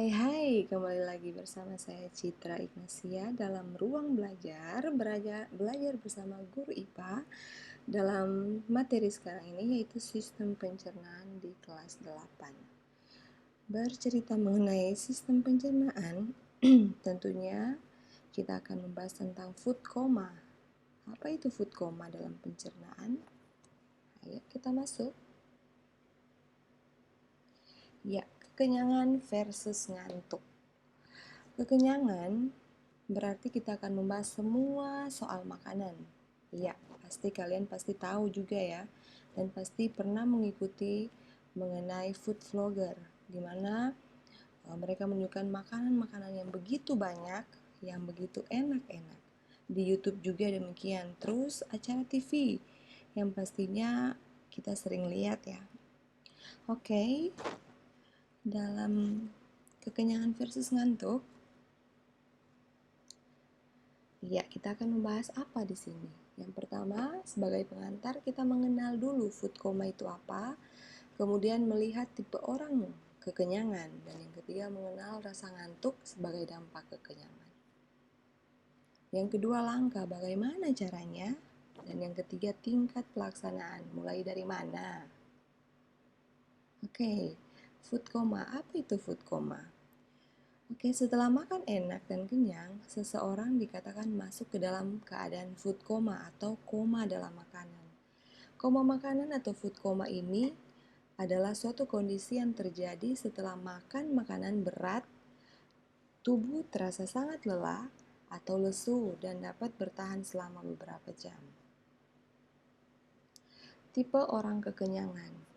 Hai, kembali lagi bersama saya Citra Ignasia dalam ruang belajar bersama guru IPA dalam materi sekarang ini yaitu sistem pencernaan di kelas 8. Bercerita mengenai sistem pencernaan, tentunya kita akan membahas tentang food coma. Apa itu food coma dalam pencernaan? Ayo kita masuk. Ya, kekenyangan versus ngantuk. Kekenyangan berarti kita akan membahas semua soal makanan. Iya, pasti tahu juga ya, dan pasti pernah mengikuti mengenai food vlogger, di mana mereka menunjukkan makanan-makanan yang begitu banyak, yang begitu enak-enak. Di YouTube juga demikian. Terus acara TV yang pastinya kita sering lihat ya. Oke, dalam kekenyangan versus ngantuk, ya, kita akan membahas apa di sini. Yang pertama, sebagai pengantar kita mengenal dulu food coma itu apa, kemudian melihat tipe orang kekenyangan, dan yang ketiga mengenal rasa ngantuk sebagai dampak kekenyangan. Yang kedua, langkah bagaimana caranya, dan yang ketiga tingkat pelaksanaan, mulai dari mana. Oke, food coma, apa itu food coma? Oke, setelah makan enak dan kenyang, seseorang dikatakan masuk ke dalam keadaan food coma atau koma dalam makanan. Koma makanan atau food coma ini adalah suatu kondisi yang terjadi setelah makan makanan berat, tubuh terasa sangat lelah atau lesu dan dapat bertahan selama beberapa jam. Tipe orang kekenyangan.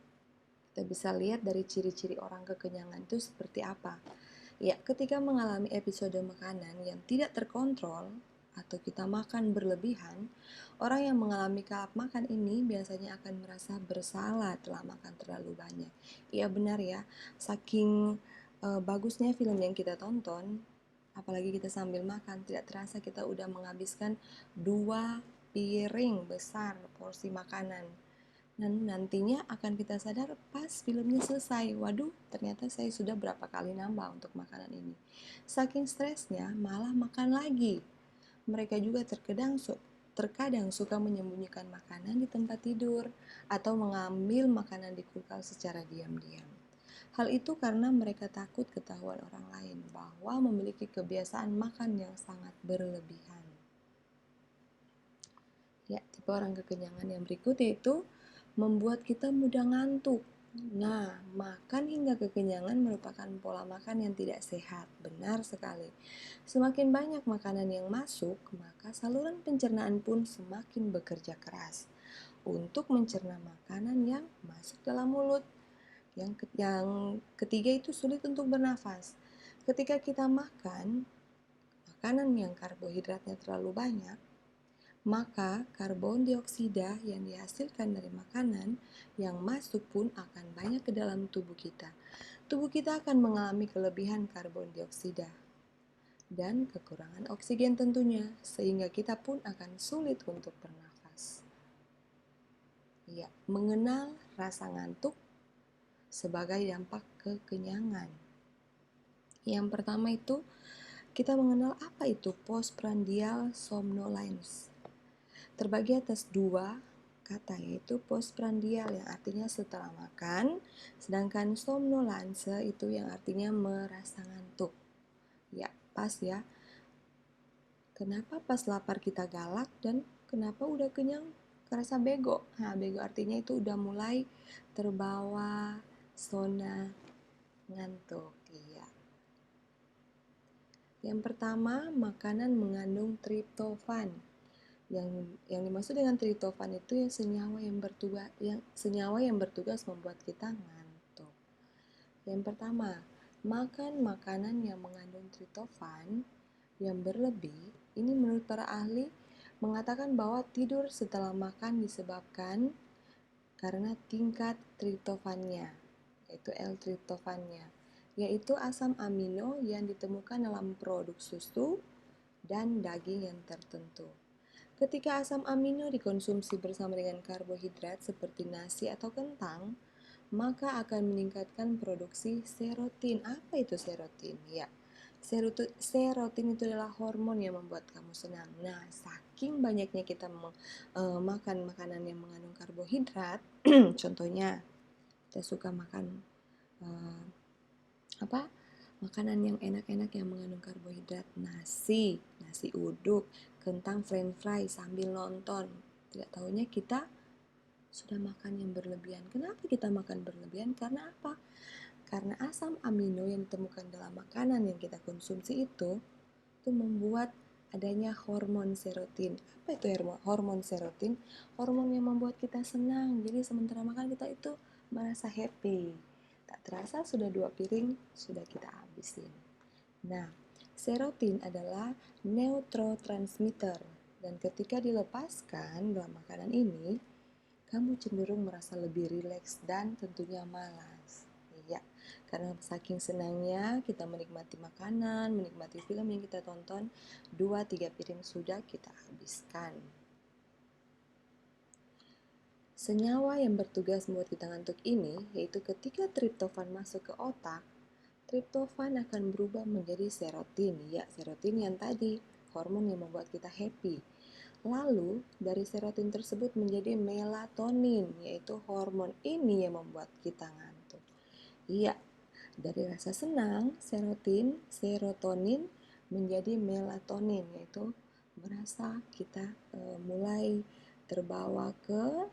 Kita bisa lihat dari ciri-ciri orang kekenyangan itu seperti apa. Ya, ketika mengalami episode makanan yang tidak terkontrol atau kita makan berlebihan, orang yang mengalami kalap makan ini biasanya akan merasa bersalah telah makan terlalu banyak. Iya benar ya, saking bagusnya film yang kita tonton, apalagi kita sambil makan, tidak terasa kita udah menghabiskan 2 piring besar porsi makanan. Dan nantinya akan kita sadar pas filmnya selesai, waduh ternyata saya sudah berapa kali nambah untuk makanan ini. Saking stresnya malah makan lagi. Mereka juga terkadang suka menyembunyikan makanan di tempat tidur atau mengambil makanan di kulkas secara diam-diam. Hal itu karena mereka takut ketahuan orang lain bahwa memiliki kebiasaan makan yang sangat berlebihan. Ya, tipe orang kekenyangan yang berikut yaitu membuat kita mudah ngantuk. Nah, makan hingga kekenyangan merupakan pola makan yang tidak sehat. Benar sekali. Semakin banyak makanan yang masuk, maka saluran pencernaan pun semakin bekerja keras untuk mencerna makanan yang masuk dalam mulut. Yang ketiga itu sulit untuk bernafas. Ketika kita makan makanan yang karbohidratnya terlalu banyak, maka karbon dioksida yang dihasilkan dari makanan yang masuk pun akan banyak ke dalam tubuh kita. Tubuh kita akan mengalami kelebihan karbon dioksida dan kekurangan oksigen tentunya, sehingga kita pun akan sulit untuk bernafas. Ya, mengenal rasa ngantuk sebagai dampak kekenyangan. Yang pertama itu, kita mengenal apa itu postprandial somnolence. Terbagi atas 2 kata, yaitu postprandial yang artinya setelah makan, sedangkan somnolence itu yang artinya merasa ngantuk. Ya, pas ya. Kenapa pas lapar kita galak dan kenapa udah kenyang kerasa bego? Nah, bego artinya itu udah mulai terbawa zona ngantuk. Iya. Yang pertama, makanan mengandung triptofan. Yang dimaksud dengan triptofan itu senyawa yang bertugas membuat kita ngantuk. Yang pertama, makan makanan yang mengandung triptofan yang berlebih, ini menurut para ahli mengatakan bahwa tidur setelah makan disebabkan karena tingkat triptofannya, yaitu L-triptofannya, yaitu asam amino yang ditemukan dalam produk susu dan daging yang tertentu. Ketika asam amino dikonsumsi bersama dengan karbohidrat seperti nasi atau kentang, maka akan meningkatkan produksi serotin. Apa itu serotin? Ya, serotin itu adalah hormon yang membuat kamu senang. Nah, saking banyaknya kita makan makanan yang mengandung karbohidrat, contohnya kita suka makan uh, apa? Makanan yang enak-enak yang mengandung karbohidrat, nasi uduk, kentang french fry sambil nonton. Tidak tahunya kita sudah makan yang berlebihan. Kenapa kita makan berlebihan? Karena apa? Karena asam amino yang ditemukan dalam makanan yang kita konsumsi itu membuat adanya hormon serotin. Apa itu hormon serotin? Hormon yang membuat kita senang. Jadi sementara makan kita itu merasa happy. Tak terasa sudah 2 piring sudah kita habisin. Nah, serotin adalah neurotransmitter dan ketika dilepaskan dalam makanan ini, kamu cenderung merasa lebih rileks dan tentunya malas. Iya, karena saking senangnya kita menikmati makanan, menikmati film yang kita tonton, 2-3 piring sudah kita habiskan. Senyawa yang bertugas membuat kita ngantuk ini, yaitu ketika triptofan masuk ke otak, triptofan akan berubah menjadi serotin. Ya, serotin yang tadi, hormon yang membuat kita happy. Lalu, dari serotin tersebut menjadi melatonin, yaitu hormon ini yang membuat kita ngantuk. Iya, dari rasa senang, serotonin menjadi melatonin, yaitu merasa kita mulai terbawa ke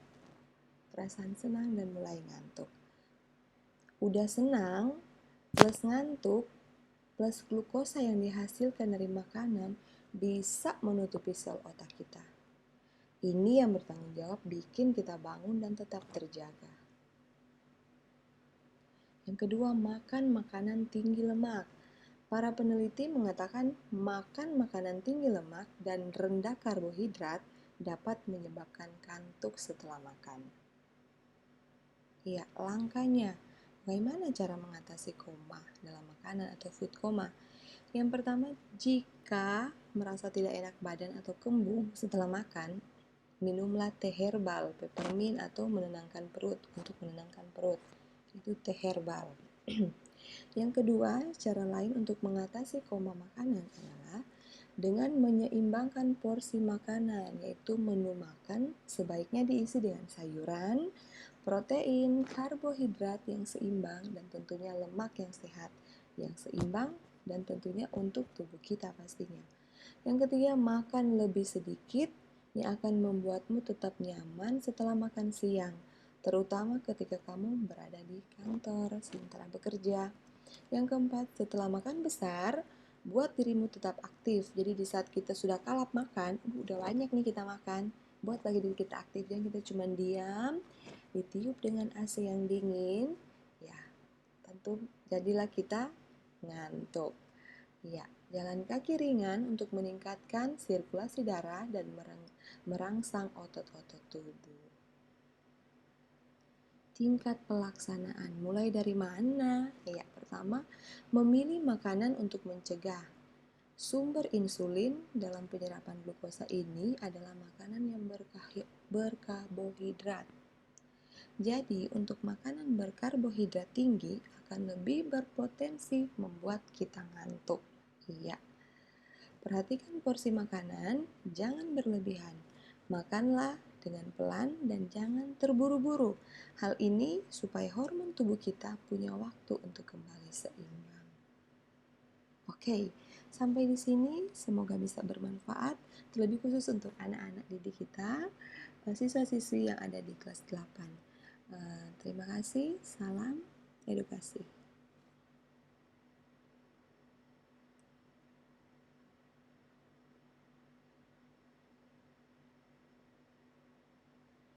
perasaan senang dan mulai ngantuk. Udah senang, plus ngantuk, plus glukosa yang dihasilkan dari makanan bisa menutupi sel otak kita. Ini yang bertanggung jawab bikin kita bangun dan tetap terjaga. Yang kedua, makan makanan tinggi lemak. Para peneliti mengatakan makan makanan tinggi lemak dan rendah karbohidrat dapat menyebabkan kantuk setelah makan. Iya, langkahnya. Bagaimana cara mengatasi koma dalam makanan atau food coma? Yang pertama, jika merasa tidak enak badan atau kembung setelah makan, minumlah teh herbal, peppermint atau menenangkan perut untuk menenangkan perut. Itu teh herbal. Yang kedua, cara lain untuk mengatasi koma makanan adalah dengan menyeimbangkan porsi makanan, yaitu menu makan sebaiknya diisi dengan sayuran, protein, karbohidrat yang seimbang, dan tentunya lemak yang sehat, yang seimbang, dan tentunya untuk tubuh kita pastinya. Yang ketiga, makan lebih sedikit yang akan membuatmu tetap nyaman setelah makan siang, terutama ketika kamu berada di kantor sementara bekerja. Yang keempat, setelah makan besar, buat dirimu tetap aktif. Jadi di saat kita sudah kalap makan, udah banyak nih kita makan, buat lagi diri kita aktif. Jangan kita cuma diam, ditiup dengan AC yang dingin, ya tentu jadilah kita ngantuk. Ya, jalan kaki ringan untuk meningkatkan sirkulasi darah dan merangsang otot-otot tubuh. Tingkat pelaksanaan mulai dari mana? Ya, pertama, memilih makanan untuk mencegah. Sumber insulin dalam penyerapan glukosa ini adalah makanan yang berkarbohidrat. Jadi, untuk makanan berkarbohidrat tinggi akan lebih berpotensi membuat kita ngantuk. Iya. Perhatikan porsi makanan, jangan berlebihan. Makanlah dengan pelan dan jangan terburu-buru. Hal ini supaya hormon tubuh kita punya waktu untuk kembali seimbang. Oke, sampai di sini semoga bisa bermanfaat, terlebih khusus untuk anak-anak didik kita, siswa-siswi yang ada di kelas 8. Terima kasih, salam edukasi.